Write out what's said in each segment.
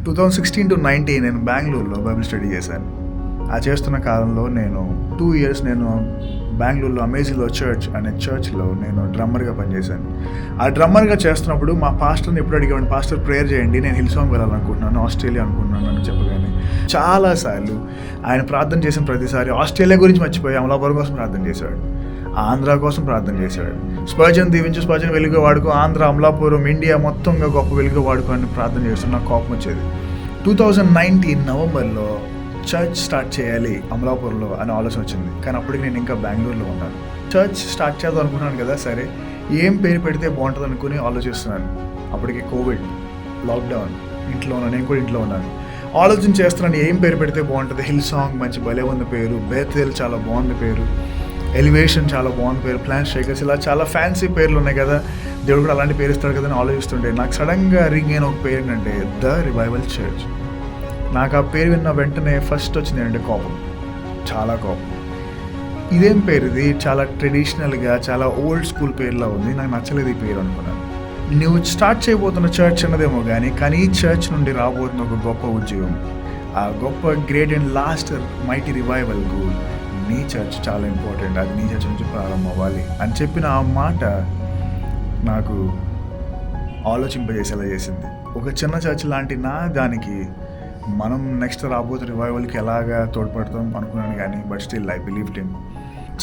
2016-19 నేను బెంగళూరులో Bible study చేశాను. ఆ చేస్తున్న కాలంలో నేను 2 years నేను బెంగళూరులో అమేజింగ్లో చర్చ్ అనే చర్చ్లో నేను డ్రమ్మర్గా పనిచేశాను. ఆ డ్రమ్మర్గా చేస్తున్నప్పుడు మా పాస్టర్ని ఎప్పుడు అడిగేవాడిని, పాస్టర్ ప్రేయర్ చేయండి, నేను హిల్ సాంగ్ వెళ్ళాలనుకుంటున్నాను, ఆస్ట్రేలియా అనుకుంటున్నాను అని చెప్పగానే చాలాసార్లు ఆయన ప్రార్థన చేసిన ప్రతిసారి ఆస్ట్రేలియా గురించి మర్చిపోయి అమలాపురం కోసం ప్రార్థన చేశాడు, ఆంధ్ర కోసం ప్రార్థన చేశాడు. స్పర్జన్ దీవించు, స్పర్జన్ వెలుగు వాడుకో, ఆంధ్ర, అమలాపురం, ఇండియా మొత్తంగా గొప్ప వెలుగు వాడుకో అని ప్రార్థన చేస్తూ నాకు కోపం వచ్చేది. 2019 నవంబర్లో చర్చ్ స్టార్ట్ చేయాలి అమలాపూర్లో అనే ఆలోచన వచ్చింది. కానీ అప్పటికి నేను ఇంకా బెంగళూరులో ఉన్నాను. చర్చ్ స్టార్ట్ చేద్దాం అనుకున్నాను కదా, సరే ఏం పేరు పెడితే బాగుంటుంది అనుకుని ఆలోచిస్తున్నాను. అప్పటికి కోవిడ్, లాక్డౌన్, ఇంట్లో ఉన్నాను, నేను కూడా ఇంట్లో ఉన్నాను. ఆలోచన చేస్తున్నాను ఏం పేరు పెడితే బాగుంటుంది. హిల్ సాంగ్ మంచి భలే ఉంది పేరు, బేతేల్ చాలా బాగుంది పేరు, ఎలివేషన్ చాలా బాగుంది పేరు, ప్లాన్ షేకర్స్, ఇలా చాలా ఫ్యాన్సీ పేర్లు ఉన్నాయి కదా, దేవుడు కూడా అలాంటి పేరు ఇస్తాడు కదా అని ఆలోచిస్తుంటే నాకు సడన్గా రింగ్ అయిన ఒక పేరు ఏంటంటే ద రివైవల్ చర్చ్. నాకు ఆ పేరు విన్న వెంటనే ఫస్ట్ వచ్చింది ఏంటంటే కోపం, చాలా కోపం. ఇదేం పేరు, ఇది చాలా ట్రెడిషనల్గా చాలా ఓల్డ్ స్కూల్ పేరులా ఉంది, నాకు నచ్చలేదు ఈ పేరు అనుకున్నాను. నువ్వు స్టార్ట్ చేయబోతున్న చర్చ్ అన్నదేమో కానీ ఈ చర్చ్ నుండి రాబోతున్న ఒక గొప్ప ఉద్యోగం, ఆ గొప్ప గ్రేట్ అండ్ లాస్ట్ మైటీ రివైవల్కు నీ చర్చ్ చాలా ఇంపార్టెంట్, అది నీ చర్చ్ నుంచి ప్రారంభం అవ్వాలి అని చెప్పిన ఆ మాట నాకు ఆలోచింపజేసేలా చేసింది. ఒక చిన్న చర్చ్ లాంటి నా దానికి మనం నెక్స్ట్ రాబోతున్న రివైవల్కి ఎలాగా తోడ్పడతాం అనుకున్నాను, కానీ but still I believed him.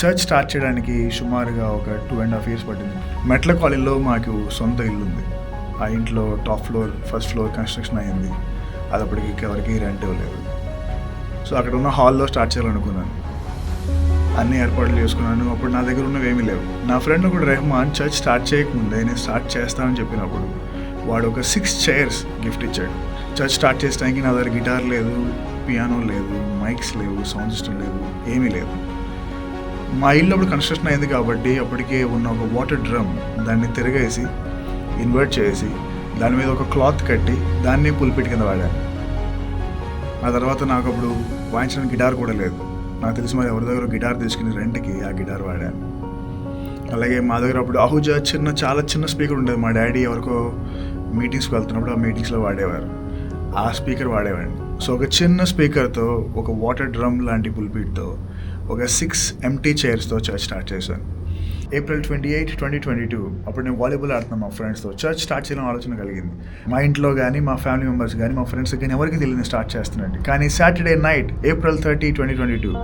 Church start చేయడానికి సుమారుగా ఒక 2.5 years పట్టింది. మెట్ల కాలనీలో మాకు సొంత ఇల్లు ఉంది. ఆ ఇంట్లో top floor, first floor construction అయింది. అది అప్పటికి ఎవరికి రెంట్ ఇవ్వలేదు. సో అక్కడ ఉన్న హాల్లో స్టార్ట్ చేయాలనుకున్నాను, అన్ని ఏర్పాట్లు చేసుకున్నాను. అప్పుడు నా దగ్గర ఉన్నవి ఏమీ లేవు. నా ఫ్రెండ్ కూడా రెహమాన్ చర్చ్ స్టార్ట్ చేయకముందే నేను స్టార్ట్ చేస్తానని చెప్పినప్పుడు వాడు ఒక 6 chairs గిఫ్ట్ ఇచ్చాడు. చర్చ్ స్టార్ట్ చేసడానికి నా దగ్గర గిటార్ లేదు, పియానో లేదు, మైక్స్ లేవు, సౌండ్ సిస్టమ్ లేదు, ఏమీ లేదు. మా ఇల్లు అప్పుడు కన్స్ట్రక్షన్ అయింది కాబట్టి అప్పటికే ఉన్న ఒక వాటర్ డ్రమ్ దాన్ని తిరగేసి ఇన్వర్ట్ చేసి దాని మీద ఒక క్లాత్ కట్టి దాన్ని పుల్పిట్ కింద వాడాను. ఆ తర్వాత నాకు అప్పుడు వాయించడానికి గిటార్ కూడా లేదు. నాకు తెలిసి మరి ఎవరి దగ్గర గిటార్ తీసుకుని రెంట్కి ఆ గిటార్ వాడాను. అలాగే మా దగ్గర అప్పుడు అహూజా చాలా చిన్న స్పీకర్ ఉండేది. మా డాడీ ఎవరికో మీటింగ్స్కి వెళ్తున్నప్పుడు ఆ మీటింగ్స్లో వాడేవారు, ఆ స్పీకర్ వాడేవాడిని. సో ఒక చిన్న స్పీకర్తో, ఒక వాటర్ డ్రమ్ లాంటి పుల్పిట్తో, ఒక 6 empty chairsతో చర్చ్ స్టార్ట్ చేశాను. April 28, 2022 అప్పుడు నేను వాలీబాల్ ఆడుతున్నాను మా ఫ్రెండ్స్తో. చర్చ్ స్టార్ట్ చేయాలని ఆలోచన కలిగింది. మా ఇంట్లో కానీ, మా ఫ్యామిలీ మెంబర్స్ కానీ, మా ఫ్రెండ్స్ కానీ ఎవరికి తెలియదు స్టార్ట్ చేస్తున్నాను. కానీ Saturday night April 30, 2022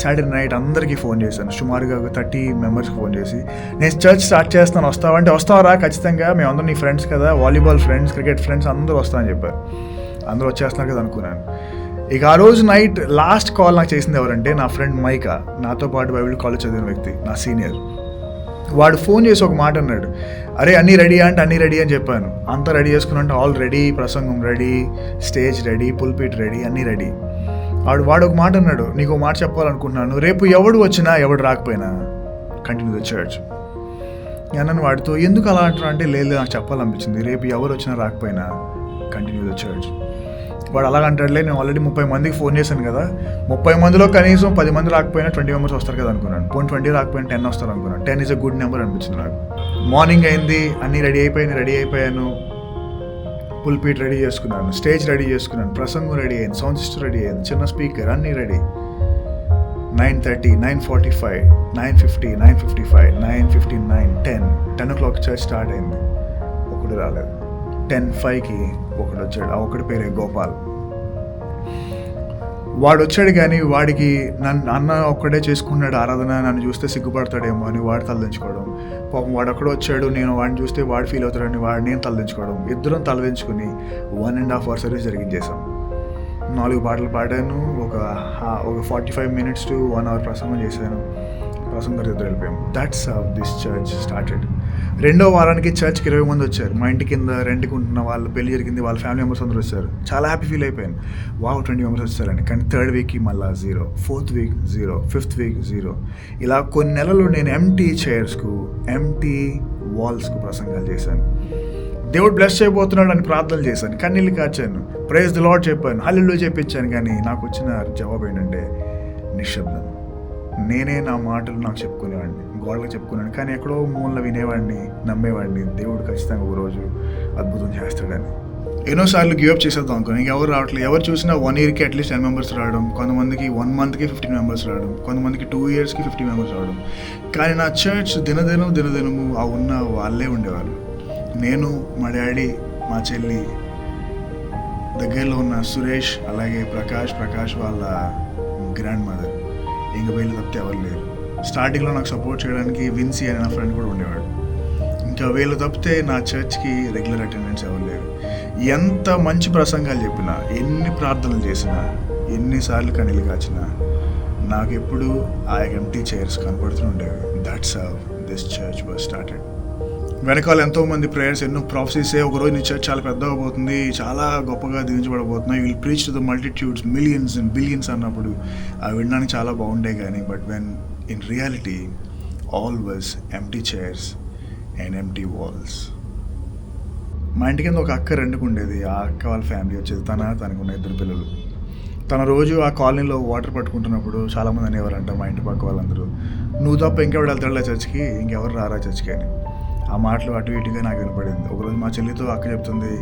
Saturday night అందరికీ ఫోన్ చేశాను. సుమారుగా ఒక 30 members-కి ఫోన్ చేసి నేను చర్చ్ స్టార్ట్ చేస్తాను, వస్తావంటే వస్తావరా ఖచ్చితంగా, మేము అందరం నీ ఫ్రెండ్స్ కదా, వాలీబాల్ ఫ్రెండ్స్, క్రికెట్ ఫ్రెండ్స్ అందరూ వస్తామని చెప్పారు. అందరూ వచ్చేస్తున్నారు కదా అనుకున్నాను. ఇక ఆ రోజు నైట్ లాస్ట్ కాల్ నాకు చేసింది ఎవరంటే నా ఫ్రెండ్ మైకా, నాతో పాటు బైబిల్ కాలేజ్ చదివిన వ్యక్తి, నా సీనియర్. వాడు ఫోన్ చేసి ఒక మాట అన్నాడు, అరే అన్నీ రెడీ అంటే అన్నీ రెడీ అని చెప్పాను. అంతా రెడీ చేసుకున్నంటే ఆల్ రెడీ, ప్రసంగం ready, stage ready, pulpit ready, అన్నీ రెడీ. వాడు ఒక మాట అన్నాడు, నీకు ఒక మాట చెప్పాలనుకుంటున్నాను, రేపు ఎవడు వచ్చినా ఎవడు రాకపోయినా కంటిన్యూ ద చర్చ్. నన్ను వాడితో ఎందుకు అలా అంటున్నా అంటే లేదు నాకు చెప్పాలనిపించింది, రేపు ఎవరు వచ్చినా రాకపోయినా కంటిన్యూ ద చర్చ్. వాడు అలాగంటాడులే, నేను ఆల్రెడీ 30 మందికి ఫోన్ చేశాను కదా, 30 మందిలో కనీసం 10 మంది రాకపోయినా 20 members వస్తారు కదా అనుకున్నాను. 20 రాకపోయినా 10 వస్తారు అనుకున్నాను. 10 is a గుడ్ నెంబర్ అనిపించింది నాకు. మార్నింగ్ అయింది, అన్నీ రెడీ అయిపోయాను, పుల్పిట్ రెడీ చేసుకున్నాను, స్టేజ్ రెడీ చేసుకున్నాను, ప్రసంగం రెడీ అయింది, సౌండ్ సిస్టమ్ రెడీ అయింది, చిన్న స్పీకర్ అన్నీ రెడీ. 9:30, 9:45, 9:50, 9:55, 9:59, 10 o'clock చర్చ్ స్టార్ట్ అయింది. ఒకడు రాలేదు. 10:05కి ఒకడు వచ్చాడు. ఆ ఒకటి పేరే గోపాల్. వాడు వచ్చాడు కానీ వాడికి నన్ను అన్న ఒక్కడే చేసుకున్నాడు ఆరాధన, నన్ను చూస్తే సిగ్గుపడతాడేమో అని వాడు తలదించుకోవడం. పాపం వాడు అక్కడ వచ్చాడు, నేను వాడిని చూస్తే వాడు ఫీల్ అవుతాడని నేను తలదించుకోవడం. ఇద్దరం తలదించుకుని 1.5 hour సర్వీస్ జరిగించేసాం. 4 పాటలు పాడాను, ఒక 45 minutes to 1 hour ప్రసంగం చేశాను. ప్రసంగం ఇద్దరు వెళ్ళిపోయాము. That's how this church started. 2వ వారానికి చర్చ్కి 20 మంది వచ్చారు. మా ఇంటి కింద రెంట్కి ఉంటున్న వాళ్ళు, పెళ్లి జరిగింది, వాళ్ళ ఫ్యామిలీ మెంబర్స్ అందరూ వచ్చారు. చాలా హ్యాపీ ఫీల్ అయిపోయాను, వావ్ 20 members వచ్చారని. కానీ 3rd weekకి మళ్ళీ 0, 4th week 0, 5th week 0. ఇలా కొన్ని నెలలు నేను ఎంటీ చైర్స్కు, ఎంటీ వాల్స్కు ప్రసంగాలు చేశాను. దేవుడు బ్లెస్ చేయబోతున్నాడు అని ప్రార్థనలు చేశాను, కన్నీళ్ళు కార్చాను, ప్రైజ్ ది లార్డ్ చెప్పాను, హల్లెలూయా చెప్పించాను. కానీ నాకు వచ్చిన జవాబు ఏంటంటే నిశ్శబ్దం. నేనే నా మాటలు నాకు చెప్పుకునేవాడిని, గోడలకు చెప్పుకున్నాను. కానీ ఎక్కడో మూలన వినేవాడిని, నమ్మేవాడిని దేవుడు ఖచ్చితంగా ఒక రోజు అద్భుతం చేస్తాడని. ఎన్నోసార్లు గివ్ అప్ చేసేద్దాం అనుకో, ఇంక ఎవరు రావట్లేదు. ఎవరు చూసినా 1 ఇయర్కి అట్లీస్ట్ 10 మెంబర్స్ రావడం, కొంతమందికి 1 మంత్కి 15 మెంబర్స్ రావడం, కొంతమందికి 2 ఇయర్స్కి 50 మెంబర్స్ రావడం. కానీ నా చర్చ్ దినదినము ఆ ఉన్న వాళ్ళే ఉండేవాళ్ళు. నేను, మా డాడీ, మా చెల్లి, దగ్గరలో ఉన్న సురేష్, అలాగే ప్రకాష్ వాళ్ళ గ్రాండ్ మదర్, ఇంక వీళ్ళు తప్పితే ఎవరు లేరు. స్టార్టింగ్లో నాకు సపోర్ట్ చేయడానికి విన్సీ అనే నా ఫ్రెండ్ కూడా ఉండేవాడు. ఇంకా వీళ్ళు తప్పితే నా చర్చ్కి రెగ్యులర్ అటెండెన్స్ ఎవరు లేరు. ఎంత మంచి ప్రసంగాలు చెప్పినా, ఎన్ని ప్రార్థనలు చేసినా, ఎన్నిసార్లు కన్నీళ్ళు కాచినా, నాకు ఎప్పుడు ఆ ఎంప్టీ చైర్స్ కనపడుతూ ఉండేవి. That's how this church was started. వెనకాల ఎంతోమంది ప్రేయర్స్, ఎన్నో ప్రాఫెసీసే, ఒకరోజు నీ చర్చ్ చాలా పెద్దగా పోతుంది, చాలా గొప్పగా దీవించబడబోతున్నాయి, will preach to the multitudes, millions and billions అన్నప్పుడు అవి వినడానికి చాలా బాగుండే. కానీ but when in reality all was empty chairs and empty walls. మా ఇంటి కింద ఒక అక్క రెండుకు ఉండేది. ఆ అక్క వాళ్ళ ఫ్యామిలీ వచ్చేది. తనకున్న 2 పిల్లలు. తన రోజు ఆ కాలనీలో వాటర్ పట్టుకుంటున్నప్పుడు చాలామంది అనేవారంట, మా ఇంటి పక్క వాళ్ళందరూ, నువ్వు తప్ప ఇంకెవరు వెళ్తాడులే చర్చ్కి, ఇంకెవరు రారా చర్చ్కి అని. ఆ మాటలు అటు ఇటుగా నాకు వినపడింది. ఒకరోజు మా చెల్లితో అక్క చెప్తుంది,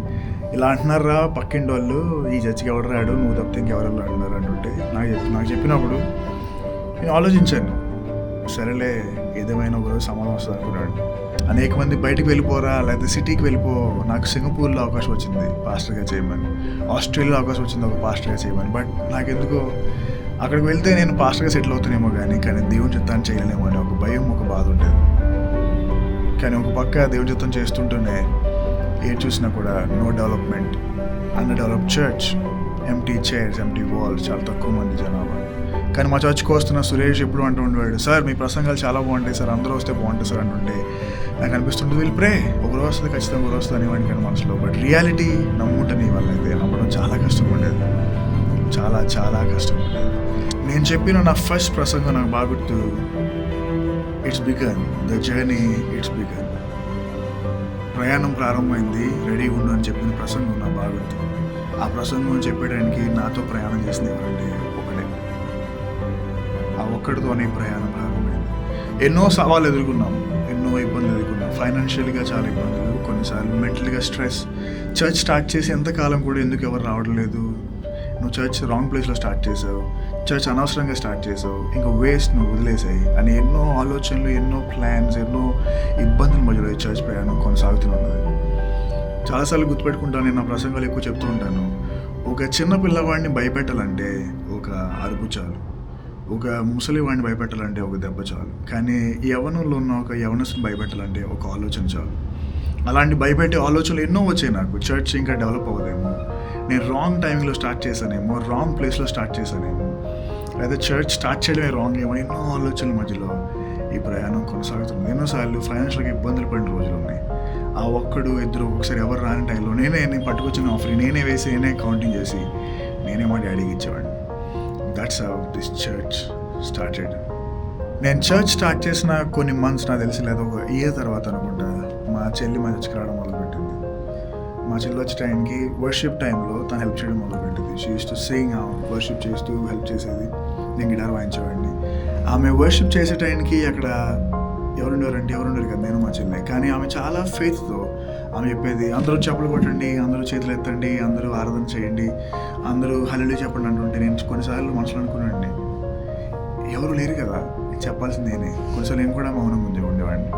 ఇలా అంటున్నారా పక్కింటి వాళ్ళు, ఈ చర్చ్కి ఎవరు రాడు, నువ్వు తప్పితే ఇంకెవరు అంటున్నారు అంటుంటే నాకు చెప్పినప్పుడు నేను ఆలోచించాను. సరేలే, ఏదేమైనా ఒకరోజు సమాధానం వస్తుంది అనుకున్నాడు. అనేక మంది బయటకు వెళ్ళిపోరా, లేకపోతే సిటీకి వెళ్ళిపో. నాకు సింగపూర్లో అవకాశం వచ్చింది పాస్టర్గా చేయమని, ఆస్ట్రేలియాలో అవకాశం వచ్చింది ఒక పాస్టర్గా చేయమని. బట్ నాకెందుకో అక్కడికి వెళ్తే నేను పాస్టర్గా సెటిల్ అవుతానేమో కానీ దేవుని చిత్తాన్ని చేయలేమో అని ఒక భయం, ఒక బాధ ఉండేది. కానీ ఒక పక్క దేవుని చిత్తం చేస్తుంటూనే ఏది చూసినా కూడా no development, under developed church, empty chairs, empty walls, చాలా తక్కువ మంది జనాభా. కానీ మా చర్చ్కి వస్తున్న సురేష్ ఎప్పుడు అంటూ ఉండేవాడు, సార్ మీ ప్రసంగాలు చాలా బాగుంటాయి సార్, అందరూ వస్తే బాగుంటుంది సార్ అంటుంటే నాకు అనిపిస్తుంటుంది, వీళ్ళు ప్రే ఒకరోజు వస్తుంది, ఖచ్చితంగా ఒకరోజు వస్తుంది అనేవాడిని కానీ మనసులో. బట్ రియాలిటీ నమ్ముంటే నీ వల్ల అయితే నమ్మడం చాలా కష్టం ఉండేది, చాలా కష్టం ఉండేది. నేను చెప్పిన నా ఫస్ట్ ప్రసంగం నాకు బాగా గుర్తు, it's began the journey, it's began. ప్రయాణం ప్రారంభమైంది, రెడీ ఉండు అని చెప్పిన ప్రసంగం నాకు బాగా గుర్తు. ఆ ప్రసంగం చెప్పడానికి నాతో ప్రయాణం చేసింది ఎవరంటే ఒకడే. ఆ ఒక్కడితోనే ప్రయాణం ప్రారంభమైంది. ఎన్నో సవాళ్ళు ఎదుర్కొన్నాం, ఎన్నో ఇబ్బందులు ఎదుర్కొన్నాం. ఫైనాన్షియల్గా చాలా ఇబ్బందులు, కొన్నిసార్లు మెంటల్గా స్ట్రెస్. చర్చ్ స్టార్ట్ చేసి ఎంతకాలం కూడా ఎందుకు ఎవరు రావడం లేదు, నువ్వు చర్చ్ రాంగ్ ప్లేస్లో స్టార్ట్ చేసావు, చర్చ్ అనవసరంగా స్టార్ట్ చేసావు, ఇంకా వేస్ట్, నువ్వు వదిలేసాయి అని ఎన్నో ఆలోచనలు, ఎన్నో ప్లాన్స్, ఎన్నో ఇబ్బందుల మధ్యలో ఈ చర్చ్ ప్రయాణం కొనసాగుతున్నది. చాలాసార్లు గుర్తుపెట్టుకుంటాను, నేను నా ప్రసంగాలు ఎక్కువ చెప్తూ ఉంటాను. ఒక చిన్న పిల్లవాడిని భయపెట్టాలంటే ఒక అరుపు చాలు, ఒక ముసలివాడిని భయపెట్టాలంటే ఒక దెబ్బ చాలు, కానీ యవ్వనంలో ఉన్న ఒక యవ్వనస్తుని భయపెట్టాలంటే ఒక ఆలోచన చాలు. అలాంటి భయపెట్టే ఆలోచనలు ఎన్నో వచ్చాయి నాకు. చర్చ్ ఇంకా డెవలప్ అవ్వదేమో, నేను రాంగ్ టైంలో స్టార్ట్ చేశానేమో, రాంగ్ ప్లేస్లో స్టార్ట్ చేశానేమో, లేదా చర్చ్ స్టార్ట్ చేయడమే రాంగ్ ఏమో, ఎన్నో ఆలోచనల మధ్యలో ఈ ప్రయాణం కొనసాగుతుంది. ఎన్నోసార్లు ఫైనాన్షియల్గా ఇబ్బందులు పడిన రోజులు ఉన్నాయి. ఆ ఒక్కడు ఇద్దరు ఒకసారి ఎవరు రాని టైంలో నేను పట్టుకొచ్చిన ఆఫర్ నేనే వేసి, నేనే కౌంటింగ్ చేసి, నేనే మా డాడీకి ఇచ్చేవాడిని. That's how this church started. నేను చర్చ్ స్టార్ట్ చేసిన కొన్ని మంత్స్, నాకు తెలిసి లేదా ఒక ఇయర్ తర్వాత అనుకుంటా, మా చెల్లి మా చర్చ్కి రావడం మొదలుపెట్టింది. మా చెల్లి వచ్చే టైంకి వర్షిప్ టైంలో తను హెల్ప్ చేయడం మొదలుపెట్టింది. She use to sing, worship చేస్తూ హెల్ప్ చేసేది, నేను గిటార్ వాయించేవాడిని. ఆమె వర్షిప్ చేసే టైంకి అక్కడ ఎవరుండరు కదా, నేను మా చెల్లి. కానీ ఆమె చాలా ఫెయిత్తో ఆమె చెప్పేది, అందరూ చెప్పులు కొట్టండి, అందరూ చేతులు ఎత్తండి, అందరూ ఆరాధన చేయండి, అందరూ హల్లెలూయా చెప్పండి అంటుంటే నేను కొన్నిసార్లు మనసులో అనుకున్నాండి, ఎవరు లేరు కదా, చెప్పాల్సింది నేనే. కొన్నిసార్లు నేను కూడా మౌనంగా ఉండేవాడిని,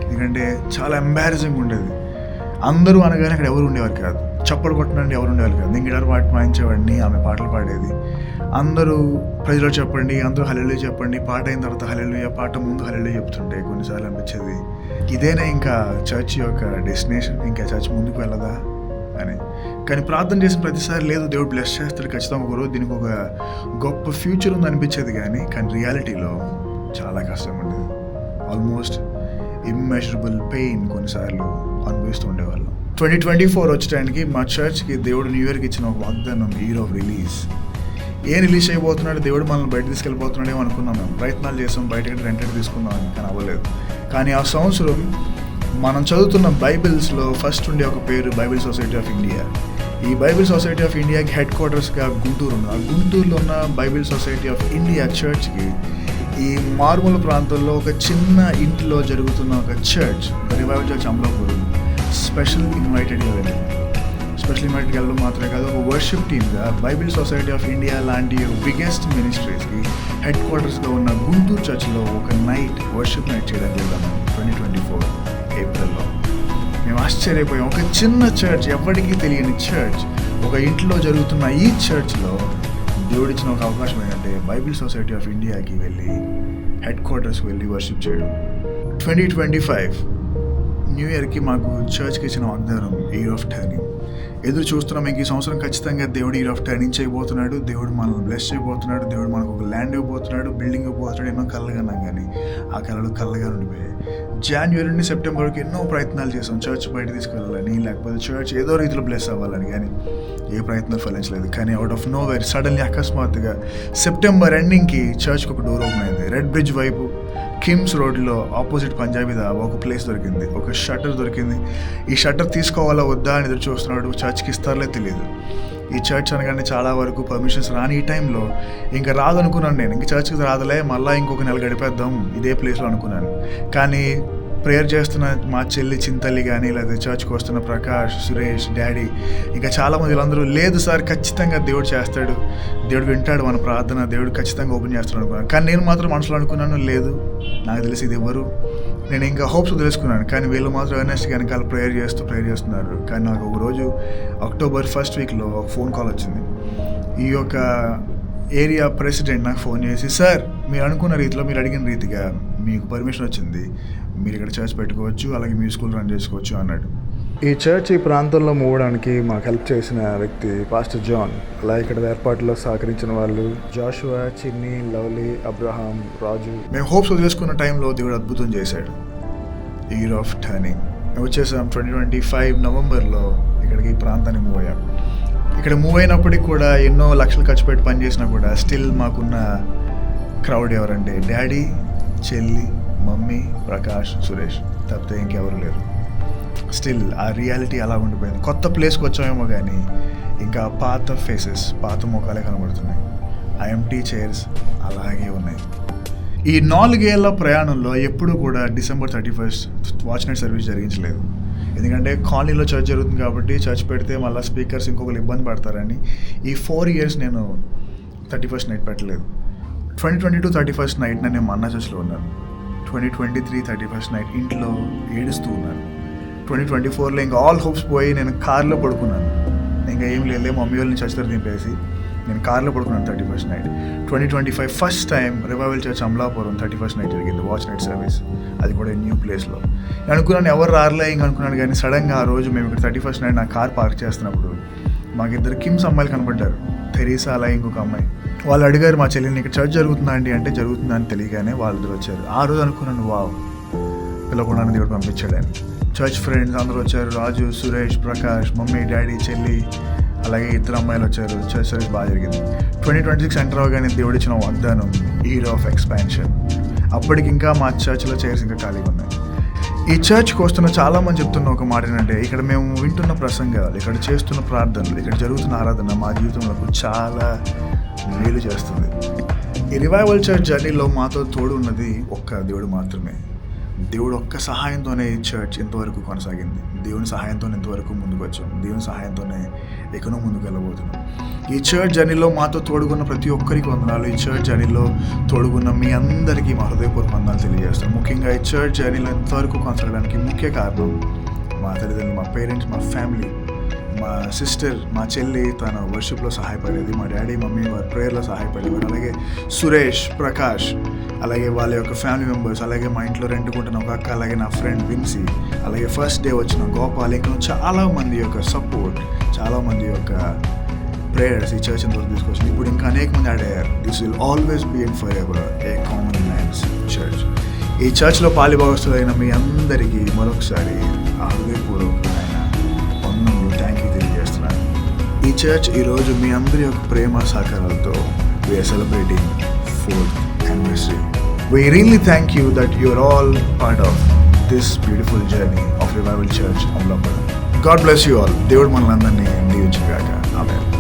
ఎందుకంటే చాలా ఎంబారసింగ్ ఉండేది. అందరూ అనగానే అక్కడ ఎవరు ఉండేవారు కాదు, చప్పలు కొట్టడానికి ఎవరు ఉండేవారు కాదు. నేను గిటార్ వాయించేవాడిని, ఆమె పాటలు పాడేది. అందరూ ప్రజలు చెప్పండి, అందరూ హల్లెలూయా చెప్పండి, పాట అయిన తర్వాత హల్లెలూయా, పాట ముందు హల్లెలూయా చెప్తుంటే కొన్నిసార్లు అనిపించేది, ఇదేనా ఇంకా చర్చ్ యొక్క డెస్టినేషన్, ఇంకా చర్చ్ ముందుకు వెళ్ళదా అని. కానీ ప్రార్థన చేసిన ప్రతిసారి లేదు, దేవుడు బ్లెస్ చేస్తాడు ఖచ్చితంగా ఒకరోజు, దీనికి ఒక గొప్ప ఫ్యూచర్ ఉంది అనిపించేది. కానీ రియాలిటీలో చాలా కష్టం ఉండేది. ఆల్మోస్ట్ ఇమ్మెజరబుల్ పెయిన్ కొన్నిసార్లు అనుభవిస్తూ ఉండేవాళ్ళం. 2024 వచ్చేటానికి మా చర్చ్కి దేవుడు న్యూ ఇయర్కి ఇచ్చిన ఒక వాగ్దానం, ఇయర్ ఆఫ్ రిలీజ్. ఏం రిలీజ్ అయిపోతున్నాడు, దేవుడు మనల్ని బయట తీసుకెళ్ళిపోతున్నాడేమో అనుకున్నాం. మేము ప్రయత్నాలు చేసాం, బయటకి రెంటెడ్ తీసుకుందాం అని, కానీ అవ్వలేదు. కానీ ఆ సంవత్సరం మనం చదువుతున్న బైబిల్స్లో ఫస్ట్ ఉండే ఒక పేరు బైబిల్ సొసైటీ ఆఫ్ ఇండియా. ఈ బైబిల్ సొసైటీ ఆఫ్ ఇండియాకి హెడ్ క్వార్టర్స్గా గుంటూరు ఉంది. ఆ గుంటూరులో ఉన్న బైబిల్ సొసైటీ ఆఫ్ ఇండియా చర్చ్కి ఈ మారుమూల ప్రాంతంలో ఒక చిన్న ఇంటిలో జరుగుతున్న ఒక church, revival church Amalapur, special ఇన్వైటెడ్గా వెళ్ళింది. స్పెషల్ ఇన్వైట్కి వెళ్ళడం మాత్రమే కాదు, ఒక వర్షిప్ టీమ్గా బైబిల్ సొసైటీ ఆఫ్ ఇండియా లాంటి బిగ్గెస్ట్ మినిస్ట్రీస్కి హెడ్ క్వార్టర్స్గా ఉన్న గుంటూరు చర్చ్లో ఒక నైట్ వర్షిప్ నైట్ చేయడానికి వెళ్దాం 2024 ఏప్రిల్లో. మేము ఆశ్చర్యపోయాం. ఒక చిన్న చర్చ్, ఎవరికీ తెలియని చర్చ్, ఒక ఇంట్లో జరుగుతున్న ఈ చర్చ్లో దేవుడిచ్చిన ఒక అవకాశం ఏంటంటే బైబిల్ సొసైటీ ఆఫ్ ఇండియాకి వెళ్ళి హెడ్ క్వార్టర్స్కి వెళ్ళి వర్షిప్ చేయడం. 2025 న్యూ ఇయర్కి మాకు చర్చ్కి ఇచ్చిన వాగ్దానం ఇయర్ ఆఫ్ టర్నింగ్. ఎదురు చూస్తున్నాం. ఇంక ఈ సంవత్సరం ఖచ్చితంగా దేవుడు ఇయర్ ఆఫ్ టర్నింగ్ చేయబోతున్నాడు, దేవుడు మనల్ని బ్లెస్ చేయబోతున్నాడు, దేవుడు మనకు ఒక ల్యాండ్ ఇవ్వబోతున్నాడు, బిల్డింగ్ ఇవ్వబోతున్నాడు. ఎన్నో కళ్ళగాన్నాం కానీ ఆ కళలు కళ్ళగా ఉండిపోయాయి. జనవరి నుండి సెప్టెంబర్ వరకు ఎన్నో ప్రయత్నాలు చేసాం చర్చ్ బయట తీసుకెళ్ళాలని, లేకపోతే చర్చ్ ఏదో రీతిలో బ్లెస్ అవ్వాలని, కానీ ఏ ప్రయత్నం ఫలించలేదు. కానీ out of know where suddenly అకస్మాత్తుగా సెప్టెంబర్ ఎండింగ్కి చర్చ్కి ఒక డోర్ ఓపెన్ అయింది. రెడ్ బ్రిడ్జ్ వైపు కిమ్స్ రోడ్లో ఆపోజిట్ పంజాబీ దాబా ఒక ప్లేస్ దొరికింది, ఒక షట్టర్ దొరికింది. ఈ షట్టర్ తీసుకోవాలా వద్దా అని ఎదురు చూస్తున్నాడు. చర్చ్కి ఇస్తారులే తెలియదు. ఈ చర్చ్ అనగానే చాలా వరకు పర్మిషన్స్ రాని ఈ టైంలో ఇంకా రాదనుకున్నాను నేను. ఇంక చర్చ్కి రాదలే, మళ్ళీ ఇంకొక నెల గడిపేద్దాం ఇదే ప్లేస్లో అనుకున్నాను. కానీ ప్రేయర్ చేస్తున్న మా చెల్లి చింతల్లి కానీ, లేదా చర్చ్కి వస్తున్న ప్రకాష్, సురేష్, డాడీ, ఇంకా చాలామంది వీళ్ళందరూ లేదు సార్ ఖచ్చితంగా దేవుడు చేస్తాడు, దేవుడు వింటాడు మన ప్రార్థన, దేవుడు ఖచ్చితంగా ఓపెన్ చేస్తాడు అనుకున్నాను. కానీ నేను మాత్రం మనసులో అనుకున్నాను లేదు, నాకు తెలిసి ఇది ఎవరు, నేను ఇంకా హోప్స్ తెలుసుకున్నాను. కానీ వీళ్ళు మాత్రం ఎర్నెస్ట్గా వెనకాల ప్రేయర్ చేస్తున్నారు. కానీ నాకు ఒకరోజు అక్టోబర్ 1st వీక్లో ఒక ఫోన్ కాల్ వచ్చింది. ఈ యొక్క ఏరియా ప్రెసిడెంట్ నాకు ఫోన్ చేసి, సార్ మీరు అనుకున్న రీతిలో, మీరు అడిగిన రీతిగా మీకు పర్మిషన్ వచ్చింది, మీరు ఇక్కడ చర్చ్ పెట్టుకోవచ్చు, అలాగే మీ స్కూల్ రన్ చేసుకోవచ్చు అన్నాడు. ఈ చర్చ్ ఈ ప్రాంతంలో మూవడానికి మాకు హెల్ప్ చేసిన వ్యక్తి పాస్టర్ జాన్, అలా ఇక్కడ ఏర్పాటులో సహకరించిన వాళ్ళు జాషువా, చిన్ని, లవ్లీ, అబ్రహాం, రాజు. మేము హోప్స్ వదిలేసుకున్న టైంలో దేవుడు అద్భుతం చేశాడు. Year of turning. మేము వచ్చేసాం 2025 నవంబర్లో ఇక్కడికి ఈ ప్రాంతాన్ని మూవ్ అయ్యాం. ఇక్కడ మూవ్ అయినప్పటికి కూడా ఎన్నో లక్షలు ఖర్చు పెట్టి పనిచేసినా కూడా స్టిల్ మాకున్న క్రౌడ్ ఎవరంటే డాడీ, చెల్లి, మమ్మీ, ప్రకాష్, సురేష్ తప్పితే ఇంకెవరు లేరు. స్టిల్ ఆ రియాలిటీ అలా ఉండిపోయింది. కొత్త ప్లేస్కి వచ్చామేమో కానీ ఇంకా పాత ఫేసెస్, పాత ముఖాలే కనబడుతున్నాయి. ఆ ఎంప్టీ చైర్స్ అలాగే ఉన్నాయి. ఈ 4 ఏళ్ల ప్రయాణంలో ఎప్పుడు కూడా December 31st watch night service జరిగించలేదు. ఎందుకంటే కాలనీలో చర్చ్ జరుగుతుంది కాబట్టి చర్చ్ పెడితే మళ్ళీ స్పీకర్స్ ఇంకొకరు ఇబ్బంది పడతారని ఈ 4 years నేను 31st నైట్ పెట్టలేదు. 2022 31st నైట్ నేను మా అన్న చర్చ్లో ఉన్నాను. 2023 31st నైట్ ఇంట్లో ఏడుస్తూ ఉన్నాను. 2024లో ఇంకా ఆల్ హోప్స్ పోయి నేను కార్లో పడుకున్నాను. ఇంకా ఏం లేదు, మమ్మీ వాళ్ళని చర్చ్ దగ్గర దింపేసి నేను కార్లో పడుకున్నాను 31st night. 2025 first time revival church Amalapuram 31st night జరిగింది వాచ్ నైట్ సర్వీస్, అది కూడా న్యూ ప్లేస్లో. నేను అనుకున్నాను ఎవరు రారులే ఇంక అనుకున్నాను. కానీ సడన్గా ఆ రోజు మేము ఇక్కడ 31st నైట్ నా కార్ పార్క్ చేస్తున్నప్పుడు మాకు 2 కిమ్స్ అమ్మాయిలు కనబడ్డారు, తెరీసా అలాగే ఇంకొక అమ్మాయి. వాళ్ళు అడిగారు మా చెల్లిని ఇక్కడ చర్చ్ జరుగుతుందా అండి అంటే జరుగుతుందా అని తెలియగానే వాళ్ళిద్దరు వచ్చారు. ఆ రోజు అనుకున్నాను వావ్ పిల్లకుండా దేవుడు పంపించాడని. చర్చ్ ఫ్రెండ్స్ అందరూ వచ్చారు, రాజు, సురేష్, ప్రకాష్, మమ్మీ, డాడీ, చెల్లి, అలాగే 2 అమ్మాయిలు వచ్చారు. చర్చ్ సర్వీస్ బాగా జరిగింది. 2026 ఎంటర్ అవగానే దేవుడు ఇచ్చిన వాగ్దానం ఇయర్ ఆఫ్ ఎక్స్పాన్షన్. అప్పటికి ఇంకా మా చర్చ్లో చైర్స్ ఇంకా ఖాళీగా ఉన్నాయి. ఈ చర్చ్కి వస్తున్న చాలామంది చెప్తున్న ఒక మాట ఏంటంటే ఇక్కడ మేము వింటున్న ప్రసంగాలు, ఇక్కడ చేస్తున్న ప్రార్థనలు, ఇక్కడ జరుగుతున్న ఆరాధన మా జీవితంలో చాలా మేలు చేస్తుంది. ఈ రివైవల్ చర్చ్ జర్నీలో మాతో తోడు ఉన్నది ఒక్క దేవుడు మాత్రమే. దేవుడు ఒక్క సహాయంతోనే ఈ చర్చ్ ఎంతవరకు కొనసాగింది. దేవుని సహాయంతోనే ఎంతవరకు ముందుకు వచ్చాం. దేవుని సహాయంతోనే ఎక్కడో ముందుకు వెళ్ళబోతున్నాం. ఈ చర్చ్ జర్నీలో మాతో తోడుగున్న ప్రతి ఒక్కరికి వందనాలు. ఈ చర్చ్ జర్నీలో తోడుగున్న మీ అందరికీ మా హృదయపూర్వక వందనాలు తెలియజేస్తాం. ముఖ్యంగా ఈ చర్చ్ జర్నీలో ఎంతవరకు కొనసాగడానికి ముఖ్య కారణం మా తల్లిదండ్రులు, మా పేరెంట్స్, మా ఫ్యామిలీ, మా సిస్టర్, మా చెల్లి తన వర్షిప్లో సహాయపడేది, మా డాడీ, మమ్మీ వారి ప్రేయర్లో సహాయపడేవారు, అలాగే సురేష్, ప్రకాష్, అలాగే వాళ్ళ యొక్క ఫ్యామిలీ మెంబర్స్, అలాగే మా ఇంట్లో రెంట్కుంటున్న ఒక అక్క, అలాగే నా ఫ్రెండ్ విన్సీ, అలాగే ఫస్ట్ డే వచ్చిన గోపాల్, ఇంకా చాలామంది యొక్క సపోర్ట్, చాలామంది యొక్క ప్రేయర్స్ ఈ చర్చ్ ఎంతవరకు తీసుకొచ్చింది. ఇప్పుడు ఇంకా అనేక మంది యాడ్ అయ్యారు. This will always be and for ever a common man's church. ఈ చర్చ్లో పాలిభాగస్తులైన మీ అందరికీ మరొకసారి ఆ హృదయపూర్వకమైన వందనములు, థ్యాంక్ యూ తెలియజేస్తున్నాను. ఈ చర్చ్ ఈరోజు మీ అందరి యొక్క ప్రేమ సహకారాలతో we're celebrating 4th anniversary. We really thank you that you are all part of this beautiful journey of Revival Church Amlapuram. God bless you all. దేవుడు మనల్ని అందరినీ దీవించుగాక. ఆమేన్.